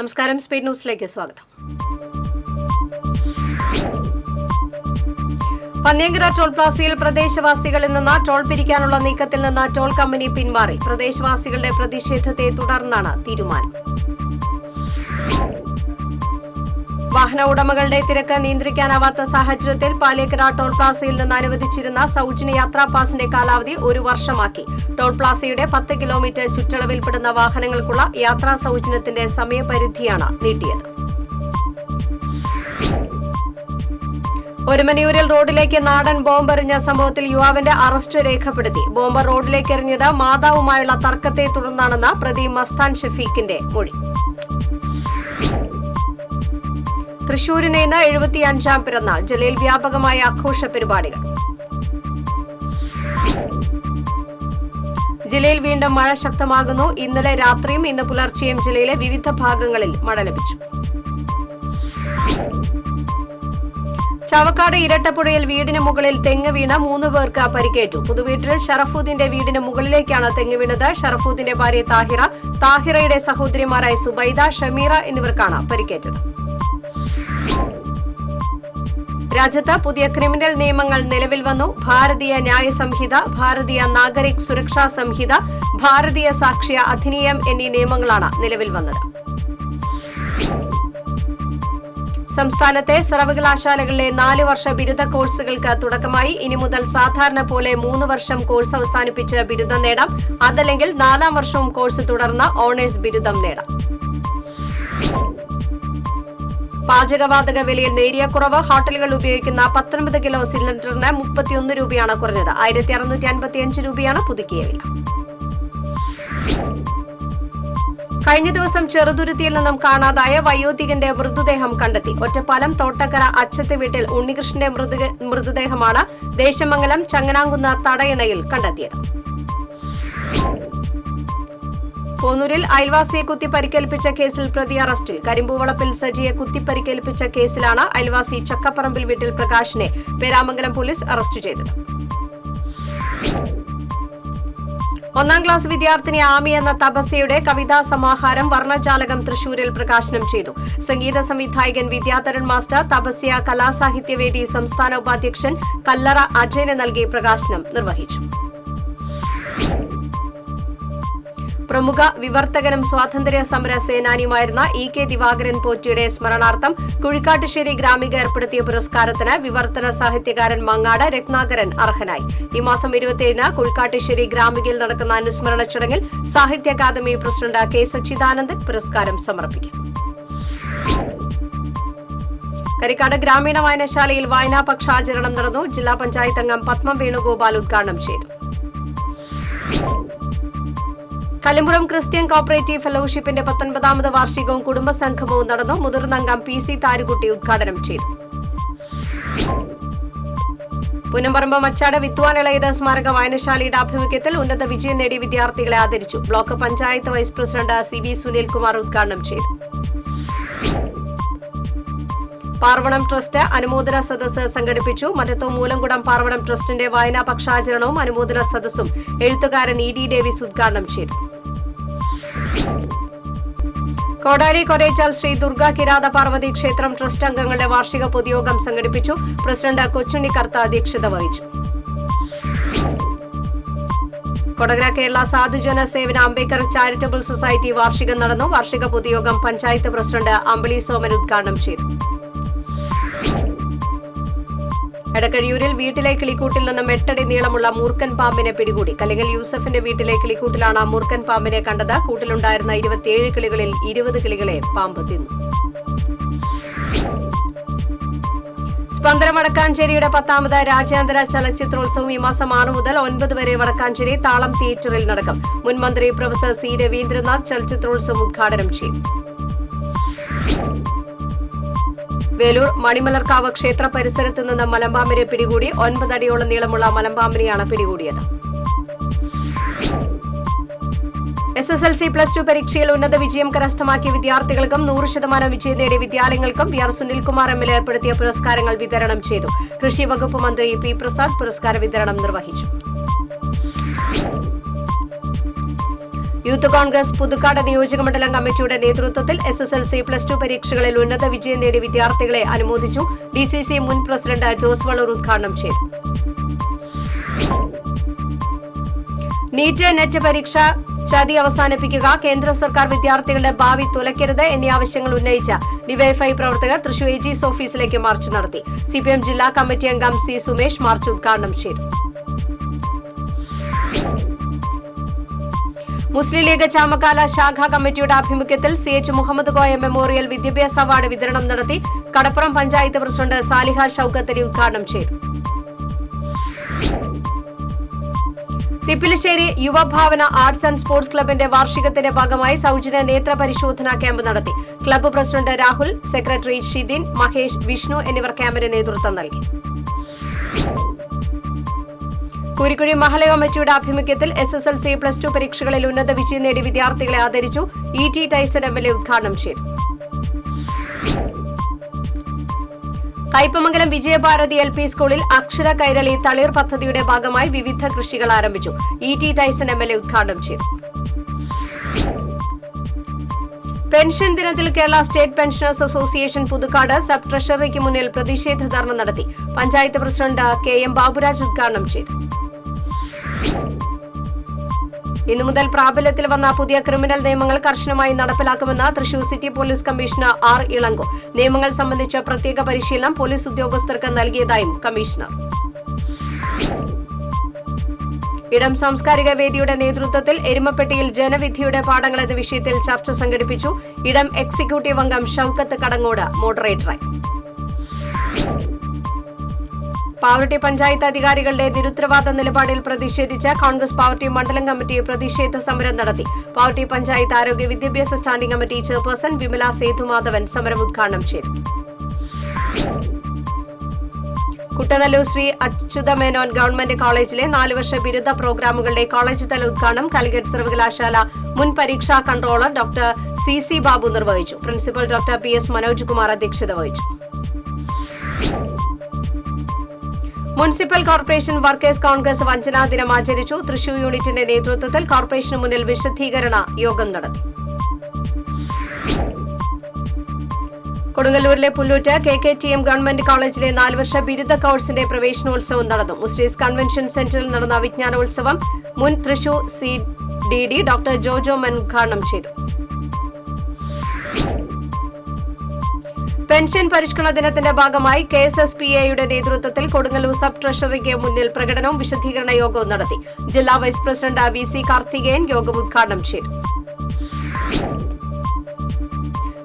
നമസ്കാരം, സ്പീഡ് ന്യൂസിലേക്ക് സ്വാഗതം. പന്നിയങ്കര ടോൾ പ്ലാസയിൽ പ്രദേശവാസികളിൽ നിന്ന് ടോൾ പിരിക്കാനുള്ള നീക്കത്തിൽ നിന്ന് ടോൾ കമ്പനി പിന്മാറി. പ്രദേശവാസികളുടെ പ്രതിഷേധത്തെ തുടർന്നാണ് തീരുമാനം. വാഹന ഉടമകളുടെ തിരക്ക് നിയന്ത്രിക്കാനാവാത്ത സാഹചര്യത്തിൽ പാലിയക്കര ടോൾ പ്ലാസയിൽ നിന്ന് അനുവദിച്ചിരുന്ന സൌജന്യ യാത്രാ പാസിന്റെ കാലാവധി 1 വർഷമാക്കി. ടോൾ പ്ലാസയുടെ 10 കിലോമീറ്റർ ചുറ്റളവിൽപ്പെടുന്ന വാഹനങ്ങൾക്കുള്ള യാത്രാ സൌജന്യത്തിന്റെ സമയപരിധിയാണ് നീട്ടിയത്. ഒരുമനിയൂരിൽ റോഡിലേക്ക് നാടൻ ബോംബെറിഞ്ഞ സംഭവത്തിൽ യുവാവിന്റെ അറസ്റ്റ് രേഖപ്പെടുത്തി. ബോംബ് റോഡിലേക്ക് എറിഞ്ഞത് മാതാവുമായുള്ള തർക്കത്തെ തുടർന്നാണെന്ന് പ്രതി മസ്താൻ ഷഫീഖിന്റെ മൊഴി. തൃശൂരിന് ഇന്ന് 75ാം പിറന്നാൾ. ജില്ലയിൽ വ്യാപകമായ ആഘോഷ പരിപാടികൾ. ജില്ലയിൽ വീണ്ടും മഴ ശക്തമാകുന്നു. ഇന്നലെ രാത്രിയും ഇന്ന് പുലർച്ചെയും ജില്ലയിലെ വിവിധ ഭാഗങ്ങളിൽ മഴ ലഭിച്ചു. ചാവക്കാട് ഇരട്ടപ്പുഴയിൽ വീടിന് മുകളിൽ തെങ്ങ് വീണ 3 പേർക്ക് പരിക്കേറ്റു. പുതുവീട്ടിൽ ഷറഫുദ്ദീന്റെ വീടിന് മുകളിലേക്കാണ് തെങ്ങ് വീണത്. ഷറഫുദ്ദീന്റെ ഭാര്യ താഹിറ, താഹിറയുടെ സഹോദരിമാരായ സുബൈദ, ഷമീറ എന്നിവർക്കാണ് പരിക്കേറ്റത്. രാജ്യത്ത് പുതിയ ക്രിമിനൽ നിയമങ്ങൾ നിലവിൽ വന്നു. ഭാരതീയ ന്യായ സംഹിത, ഭാരതീയ നാഗരിക് സുരക്ഷാ സംഹിത, ഭാരതീയ സാക്ഷ്യ അധിനിയം എന്നീ നിയമങ്ങളാണ് നിലവിൽ വന്നത്. സംസ്ഥാനത്തെ സർവകലാശാലകളിലെ 4 വർഷ ബിരുദ കോഴ്സുകൾക്ക് തുടക്കമായി. ഇനി മുതൽ സാധാരണ പോലെ 3 വർഷം കോഴ്സ് അവസാനിപ്പിച്ച് ബിരുദം നേടാം. അതല്ലെങ്കിൽ 4ാം വർഷവും കോഴ്സ് തുടർന്ന് ഓണേഴ്സ് ബിരുദം നേടാം. പാചകവാതക വിലയിൽ നേരിയ കുറവ്. ഹോട്ടലുകൾ ഉപയോഗിക്കുന്ന 19 കിലോ സിലിണ്ടറിന് 31 രൂപയാണ് കുറഞ്ഞത്. 1655 രൂപയാണ് പുതുക്കിയ വില. കഴിഞ്ഞ ദിവസം ചെറുതുരുത്തിയിൽ നിന്നും കാണാതായ വയോധികന്റെ മൃതദേഹം കണ്ടെത്തി. ഒറ്റപ്പാലം തോട്ടക്കര അച്ചത്ത് വീട്ടിൽ ഉണ്ണികൃഷ്ണന്റെ മൃതദേഹമാണ് ദേശമംഗലം ചങ്ങനാങ്കുന്ന് തടയണയിൽ കണ്ടെത്തിയത്. പോന്നൂരിൽ അയൽവാസിയെ കുത്തി പരിക്കേൽപ്പിച്ച കേസിൽ പ്രതി അറസ്റ്റിൽ. കരിമ്പൂവളപ്പിൽ സജിയെ കുത്തിപ്പരിക്കേൽപ്പിച്ച കേസിലാണ് അയൽവാസി ചക്കപ്പറമ്പിൽ വീട്ടിൽ പ്രകാശിനെ പേരാമംഗലം പോലീസ് അറസ്റ്റ് ചെയ്തത്. 1ാം ക്ലാസ് വിദ്യാർത്ഥിനി ആമി എന്ന തപസ്യയുടെ കവിതാ സമാഹാരം വർണ്ണജാലകം തൃശൂരിൽ പ്രകാശനം ചെയ്തു. സംഗീത സംവിധായകൻ വിദ്യാധരൻ മാസ്റ്റർ തപസ്യ കലാസാഹിത്യവേദി സംസ്ഥാന ഉപാധ്യക്ഷൻ കല്ലറ അജയന് നൽകി പ്രകാശനം നിർവഹിച്ചു. പ്രമുഖ വിവർത്തകനും സ്വാതന്ത്ര്യ സമര സേനാനിയുമായിരുന്ന E.K. ദിവാകരൻ പോറ്റിയുടെ സ്മരണാർത്ഥം കുഴിക്കാട്ടുശ്ശേരി ഗ്രാമിക ഏർപ്പെടുത്തിയ പുരസ്കാരത്തിന് വിവർത്തന സാഹിത്യകാരൻ മങ്ങാട് രത്നാകരൻ അർഹനായി. ഈ മാസം 27-ന് കുഴിക്കാട്ടുശ്ശേരി ഗ്രാമികയിൽ നടക്കുന്ന അനുസ്മരണ ചടങ്ങിൽ സാഹിത്യ അക്കാദമി പ്രസിഡന്റ് K. സച്ചിദാനന്ദൻ പുരസ്കാരം സമർപ്പിക്കും. കരിക്കാട് ഗ്രാമീണ വായനശാലയിൽ വായനാ പക്ഷാചരണം നടന്നു. ജില്ലാ പഞ്ചായത്ത് അംഗം പത്മം വേണുഗോപാൽ ഉദ്ഘാടനം ചെയ്തു. കല്ലുംപുറം ക്രിസ്ത്യൻ കോപ്പറേറ്റീവ് ഫെലോഷിപ്പിന്റെ 19ാമത് വാർഷികവും കുടുംബസംഗമവും നടന്നു. മുതിർന്ന അംഗം PC താരുകുട്ടി ഉദ്ഘാടനം ചെയ്തു. പുന്നമ്പറമ്പ് മച്ചാട് വിദ്വാൻ ഇളയത് സ്മാരക വായനശാലയുടെ ആഭിമുഖ്യത്തിൽ ഉന്നത വിജയം നേടിയ വിദ്യാർത്ഥികളെ ആദരിച്ചു. Block panchayat vice president CV Sunilkumar ഉദ്ഘാടനം ചെയ്തു. പാർവണം ട്രസ്റ്റ് അനുമോദന സദസ്സ് സംഘടിപ്പിച്ചു. മറ്റത്തോ മൂലംകുടം പാർവണം ട്രസ്റ്റിന്റെ വായനാ പക്ഷാചരണവും അനുമോദന സദസ്സും എഴുത്തുകാരൻ E.D. ഡേവിസ് ഉദ്ഘാടനം ചെയ്തു. കോടാലി കൊരേച്ചാൽ ശ്രീ ദുർഗ കിരാത പാർവതി ക്ഷേത്രം ട്രസ്റ്റ് അംഗങ്ങളുടെ വാർഷിക പൊതുയോഗം സംഘടിപ്പിച്ചു. പ്രസിഡന്റ് കൊച്ചുണ്ണി കർത്ത അധ്യക്ഷത വഹിച്ചു. കൊടകര കേരള സാധുജന സേവന അംബേദ്കർ ചാരിറ്റബിൾ സൊസൈറ്റി വാർഷികം നടന്നു. വാർഷിക പൊതുയോഗം പഞ്ചായത്ത് പ്രസിഡന്റ് അമ്പിളി സോമൻ ഉദ്ഘാടനം ചെയ്തു. എടക്കഴിയൂരിൽ വീട്ടിലെ കിളിക്കൂട്ടിൽ നിന്നും 8 അടി നീളമുള്ള മൂർഖൻ പാമ്പിനെ പിടികൂടി. കലിങ്ങൽ യൂസഫിന്റെ വീട്ടിലെ കിളിക്കൂട്ടിലാണ് മൂർഖൻ പാമ്പിനെ കണ്ടത്. കൂട്ടിലുണ്ടായിരുന്ന 27 കിളികളിൽ 20 കിളികളെ പാമ്പ് തിന്നു. സ്പന്ദന വടക്കാഞ്ചേരിയുടെ 10ാമത് രാജ്യാന്തര ചലച്ചിത്രോത്സവം ഈ മാസം 6 മുതൽ 9 വരെ വടക്കാഞ്ചേരി താളം തിയേറ്ററിൽ നടക്കും. മുൻ മന്ത്രി പ്രൊഫസർ C. രവീന്ദ്രനാഥ് ചലച്ചിത്രോത്സവം ഉദ്ഘാടനം ചെയ്യും. വേലൂർ മണിമലർക്കാവ് ക്ഷേത്ര പരിസരത്ത് നിന്ന് മലമ്പാമ്പിനെ പിടികൂടി. 9 അടിയോളം നീളമുള്ള മലമ്പാമ്പിനെയാണ് പിടികൂടിയത്. SSLC+2 പരീക്ഷയിൽ ഉന്നത വിജയം കരസ്ഥമാക്കിയ വിദ്യാർത്ഥികൾക്കും 100% വിജയം നേടിയ വിദ്യാലയങ്ങൾക്കും PR സുനിൽകുമാർ MLA ഏർപ്പെടുത്തിയ പുരസ്കാരങ്ങൾ വിതരണം ചെയ്തു. കൃഷി വകുപ്പ് മന്ത്രി P. പ്രസാദ് പുരസ്കാര വിതരണം നിർവഹിച്ചു. യൂത്ത് കോൺഗ്രസ് പുതുക്കാട് നിയോജകമണ്ഡലം കമ്മിറ്റിയുടെ നേതൃത്വത്തിൽ SSLC+2 പരീക്ഷകളിൽ ഉന്നത വിജയം നേടിയ വിദ്യാർത്ഥികളെ അനുമോദിച്ചു. DCC മുൻ പ്രസിഡന്റ് ജോസ് വളൂർ ഉദ്ഘാടനം ചെയ്തു. നീറ്റ് നെറ്റ് പരീക്ഷ ചതി അവസാനിപ്പിക്കുക, കേന്ദ്ര സർക്കാർ വിദ്യാർത്ഥികളുടെ ഭാവി തുലയ്ക്കരുത് എന്നീ ആവശ്യങ്ങൾ ഉന്നയിച്ച ഡിവൈഎഫ്ഐ പ്രവർത്തകർ തൃശൂർ AG's ഓഫീസിലേക്ക് മാർച്ച് നടത്തി. CPM ജില്ലാ കമ്മിറ്റി അംഗം C. സുമേഷ് മാർച്ച് ഉദ്ഘാടനം ചെയ്തു. മുസ്ലിം ലീഗ് ചാമക്കാല ശാഖാ കമ്മിറ്റിയുടെ ആഭിമുഖ്യത്തിൽ CH മുഹമ്മദ് കോയ മെമ്മോറിയൽ വിദ്യാഭ്യാസ അവാർഡ് വിതരണം നടത്തി. കടപ്പുറം പഞ്ചായത്ത് പ്രസിഡന്റ് സാലിഹ ഷൌക്കത്ത് അലി ഉദ്ഘാടനം ചെയ്തു. Thippilissery Yuvabhavana arts and sports ക്ലബിന്റെ വാർഷികത്തിന്റെ ഭാഗമായി സൗജന്യ നേത്ര പരിശോധനാ ക്യാമ്പ് നടത്തി. Club president Rahul, secretary Shidin, Mahesh, Vishnu എന്നിവർ ക്യാമ്പിന് നേതൃത്വം നൽകി. കുരിക്കുഴി മഹല കമ്മിറ്റിയുടെ ആഭിമുഖ്യത്തിൽ SSLC+2 പരീക്ഷകളിൽ ഉന്നത വിജയം നേടിയ വിദ്യാർത്ഥികളെ ആദരിച്ചു. E.T. ടൈസൺ MLA ഉദ്ഘാടനം ചെയ്തു. കയ്പമംഗലം വിജയഭാരതി LP സ്കൂളിൽ അക്ഷര കൈരളി തളിർ പദ്ധതിയുടെ ഭാഗമായി വിവിധ കൃഷികൾ ആരംഭിച്ചു. E.T. ടൈസൺ MLA ഉദ്ഘാടനം ചെയ്തു. പെൻഷൻ ദിനത്തിൽ Kerala state pensioners association Puthukkad sub ട്രഷറിക്ക് മുന്നിൽ പ്രതിഷേധ ധർണ നടത്തി. പഞ്ചായത്ത് പ്രസിഡന്റ് KM ബാബുരാജ് ഉദ്ഘാടനം ചെയ്തു. ഇന്നു മുതൽ പ്രാബല്യത്തിൽ വന്ന പുതിയ ക്രിമിനൽ നിയമങ്ങൾ കർശനമായി നടപ്പിലാക്കുമെന്ന് Thrissur city police commissioner R. Ilango. നിയമങ്ങൾ സംബന്ധിച്ച പ്രത്യേക പരിശീലനം പോലീസ് ഉദ്യോഗസ്ഥർക്ക് നൽകിയതായും കമ്മീഷണർ. ഇടം സാംസ്കാരിക വേദിയുടെ നേതൃത്വത്തിൽ എരുമപ്പെട്ടിയിൽ ജനവിധിയുടെ പാഠങ്ങൾ എന്ന വിഷയത്തിൽ ചർച്ച സംഘടിപ്പിച്ചു. ഇടം എക്സിക്യൂട്ടീവ് അംഗം ഷൌക്കത്ത് കടങ്ങോട് മോഡറേറ്ററായി. പാവറട്ടി പഞ്ചായത്ത് അധികാരികളുടെ നിരുത്തരവാദ നിലപാടിൽ പ്രതിഷേധിച്ച് കോൺഗ്രസ് പാവറട്ടി മണ്ഡലം കമ്മിറ്റി പ്രതിഷേധ സമരം നടത്തി. പാവറട്ടി പഞ്ചായത്ത് ആരോഗ്യ വിദ്യാഭ്യാസ standing committee chairperson Vimala Sethumadhavan സമരം ഉദ്ഘാടനം ചെയ്തു. കുട്ടനല്ലൂർ ശ്രീ അച്യുത മേനോൻ ഗവൺമെന്റ് കോളേജിലെ 4 വർഷ ബിരുദ പ്രോഗ്രാമുകളുടെ കോളേജ് തല ഉദ്ഘാടനം കാലിക്കറ്റ് സർവകലാശാല മുൻ പരീക്ഷാ കൺട്രോളർ ഡോക്ടർ CC ബാബു നിർവഹിച്ചു. Principal doctor PS Manoj Kumar അധ്യക്ഷത വഹിച്ചു. മുനിസിപ്പൽ കോർപ്പറേഷൻ വർക്കേഴ്സ് കോൺഗ്രസ് വഞ്ചനാ ദിനം ആചരിച്ചു. തൃശൂർ യൂണിറ്റിന്റെ നേതൃത്വത്തിൽ കോർപ്പറേഷന് മുന്നിൽ വിശദീകരണ യോഗം നടത്തി. കൊടുങ്ങല്ലൂരിലെ പുല്ലൂറ്റ് KKTM ഗവൺമെന്റ് കോളേജിലെ 4 വർഷ ബിരുദ കോഴ്സിന്റെ പ്രവേശനോത്സവം നടന്നു. മുസ്ലിംസ് കൺവെൻഷൻ സെന്ററിൽ നടന്ന വിജ്ഞാനോത്സവം മുൻ തൃശൂർ CDD ഡോക്ടർ ജോജോ മൻ ഉദ്ഘാടനം ചെയ്തു. പെൻഷൻ പരിഷ്കരണ ദിനത്തിന്റെ ഭാഗമായി KSSPA-യുടെ നേതൃത്വത്തിൽ കൊടുങ്ങല്ലൂർ സബ് ട്രഷറിക്ക് മുന്നിൽ പ്രകടനവും വിശദീകരണ യോഗവും നടത്തി. ജില്ലാ വൈസ് പ്രസിഡന്റ് VC കാർത്തികേയൻ യോഗം ഉദ്ഘാടനം ചെയ്തു.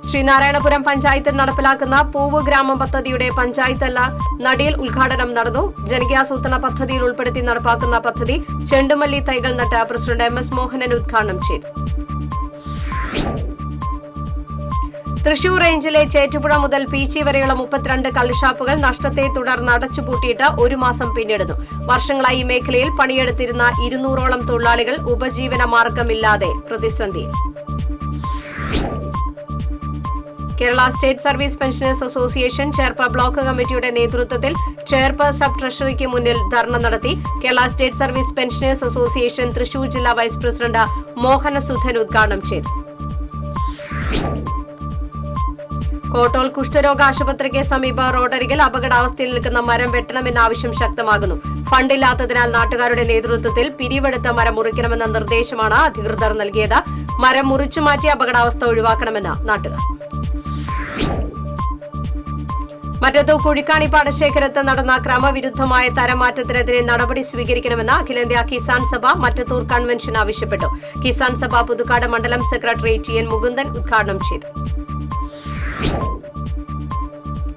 ശ്രീനാരായണപുരം പഞ്ചായത്തിൽ നടപ്പിലാക്കുന്ന പൂവ് ഗ്രാമം പദ്ധതിയുടെ പഞ്ചായത്തല നടിയിൽ ഉദ്ഘാടനം നടന്നു. ജനകീയാസൂത്രണ പദ്ധതിയിൽ ഉൾപ്പെടുത്തി നടപ്പാക്കുന്ന പദ്ധതി ചെണ്ടുമല്ലി തൈകൾ നട്ട് പ്രസിഡന്റ് MS മോഹനൻ ഉദ്ഘാടനം ചെയ്തു. തൃശൂർ റേഞ്ചിലെ ചേറ്റുപുഴ മുതൽ പീച്ചി വരെയുള്ള 32 കള്ളുഷാപ്പുകൾ നഷ്ടത്തെ തുടർന്ന് അടച്ചുപൂട്ടിയിട്ട് 1 മാസം പിന്നിടുന്നു. വർഷങ്ങളായി ഈ മേഖലയിൽ പണിയെടുത്തിരുന്ന 200ഓളം തൊഴിലാളികൾ ഉപജീവന മാർഗമില്ലാതെ പ്രതിസന്ധി. Kerala state service pensioners association Cherpu block കമ്മിറ്റിയുടെ നേതൃത്വത്തിൽ ചേർപ്പ് സബ് ട്രഷറിക്ക് മുന്നിൽ ധർണ നടത്തി. Kerala state service pensioners association Thrissur ജില്ലാ വൈസ് പ്രസിഡന്റ് മോഹനസുധൻ ഉദ്ഘാടനം ചെയ്തു. കോട്ടോൾ കുഷ്ഠരോഗ ആശുപത്രിക്ക് സമീപം റോഡരികിൽ അപകടാവസ്ഥയിൽ നിൽക്കുന്ന മരം വെട്ടണമെന്ന ആവശ്യം ശക്തമാകുന്നു. ഫണ്ടില്ലാത്തതിനാൽ നാട്ടുകാരുടെ നേതൃത്വത്തിൽ പിരിവെടുത്ത മരം മുറിക്കണമെന്ന നിർദ്ദേശമാണ് അധികൃതർ നൽകിയത്. മരം മുറിച്ചുമാറ്റി അപകടാവസ്ഥ ഒഴിവാക്കണമെന്ന് നാട്ടുകാർ. മറ്റത്തൂർ കുഴിക്കാണി പാടശേഖരത്ത് നടന്ന ക്രമവിരുദ്ധമായ തരംമാറ്റത്തിനെതിരെ നടപടി സ്വീകരിക്കണമെന്ന് അഖിലേന്ത്യാ കിസാൻ സഭ മറ്റത്തൂർ കൺവെൻഷൻ ആവശ്യപ്പെട്ടു. കിസാൻ സഭ പുതുക്കാട് മണ്ഡലം സെക്രട്ടറി TN മുകുന്ദൻ ഉദ്ഘാടനം ചെയ്തു.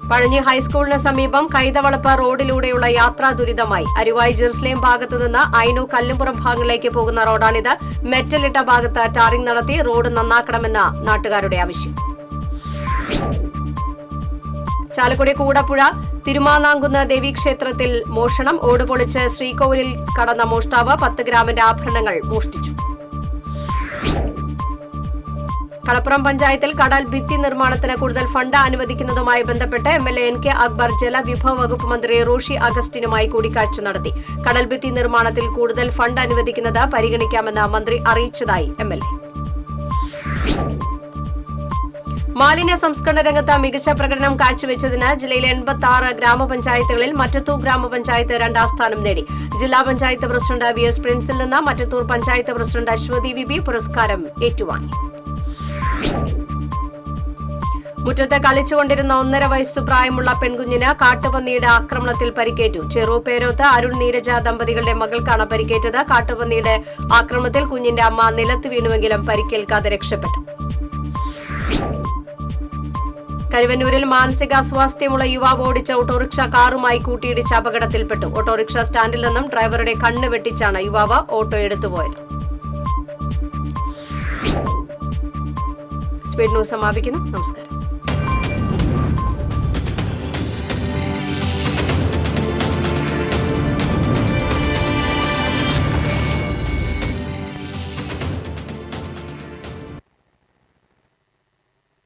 പഴഞ്ഞി ഹൈസ്കൂളിന് സമീപം കൈതവളപ്പ് റോഡിലൂടെയുള്ള യാത്രാ ദുരിതമായി. അരുവായി ജെറുസലേം ഭാഗത്തുനിന്ന് ഐനു കല്ലുംപുറം ഭാഗങ്ങളിലേക്ക് പോകുന്ന റോഡാണിത്. മെറ്റലിട്ട ഭാഗത്ത് ടാറിംഗ് നടത്തി റോഡ് നന്നാക്കണമെന്ന നാട്ടുകാരുടെ ആവശ്യം. ചാലക്കുടി കൂടപ്പുഴ തിരുമാനാങ്കുന്ന് ദേവീക്ഷേത്രത്തിൽ മോഷണം. ഓട് പൊളിച്ച് ശ്രീകോവിലിൽ കടന്ന മോഷ്ടാവ് 10 ഗ്രാമിന്റെ ആഭരണങ്ങൾ മോഷ്ടിച്ചു. കളപ്പുറം പഞ്ചായത്തിൽ കടൽ ഭിത്തി നിർമ്മാണത്തിന് കൂടുതൽ ഫണ്ട് അനുവദിക്കുന്നതുമായി ബന്ധപ്പെട്ട് എംഎൽഎ NK അക്ബർ ജലവിഭവ വകുപ്പ് മന്ത്രി റോഷി അഗസ്റ്റിനുമായി കൂടിക്കാഴ്ച നടത്തി. കടൽ ഭിത്തി നിർമ്മാണത്തിൽ കൂടുതൽ ഫണ്ട് അനുവദിക്കുന്നത് പരിഗണിക്കാമെന്ന് മന്ത്രി അറിയിച്ചതായി MLA. മാലിന്യ സംസ്കരണ രംഗത്ത് മികച്ച പ്രകടനം കാഴ്ചവെച്ചതിന് ജില്ലയിലെ 86 ഗ്രാമപഞ്ചായത്തുകളിൽ മറ്റത്തൂർ ഗ്രാമപഞ്ചായത്ത് 2ാം സ്ഥാനം നേടി. ജില്ലാ പഞ്ചായത്ത് പ്രസിഡന്റ് VS പ്രിൻസിൽ നിന്ന് മറ്റത്തൂർ പഞ്ചായത്ത് പ്രസിഡന്റ് അശ്വതി VB പുരസ്കാരം ഏറ്റുവാങ്ങി. മുറ്റത്ത് കളിച്ചുകൊണ്ടിരുന്ന 1.5 വയസ്സു പ്രായമുള്ള പെൺകുഞ്ഞിന് കാട്ടുപന്നിയുടെ ആക്രമണത്തിൽ പരിക്കേറ്റു. ചെറുപേരോത്ത് അരുൺ നീരജ ദമ്പതികളുടെ മകൾക്കാണ് പരിക്കേറ്റത്. കാട്ടുപന്നിയുടെ ആക്രമണത്തിൽ കുഞ്ഞിന്റെ അമ്മ നിലത്ത് വീണുവെങ്കിലും പരിക്കേൽക്കാതെ രക്ഷപ്പെട്ടു. കരുവന്നൂരിൽ മാനസികാസ്വാസ്ഥ്യമുള്ള യുവാവ് ഓടിച്ച ഓട്ടോറിക്ഷ കാറുമായി കൂട്ടിയിടിച്ച് അപകടത്തിൽപ്പെട്ടു. ഓട്ടോറിക്ഷ സ്റ്റാൻഡിൽ നിന്നും ഡ്രൈവറുടെ കണ്ണ് വെട്ടിച്ചാണ് യുവാവ് ഓട്ടോ എടുത്തുപോയത്. സ്പീഡ് ന്യൂസ് സമാപിക്കുന്നു. നമസ്കാരം.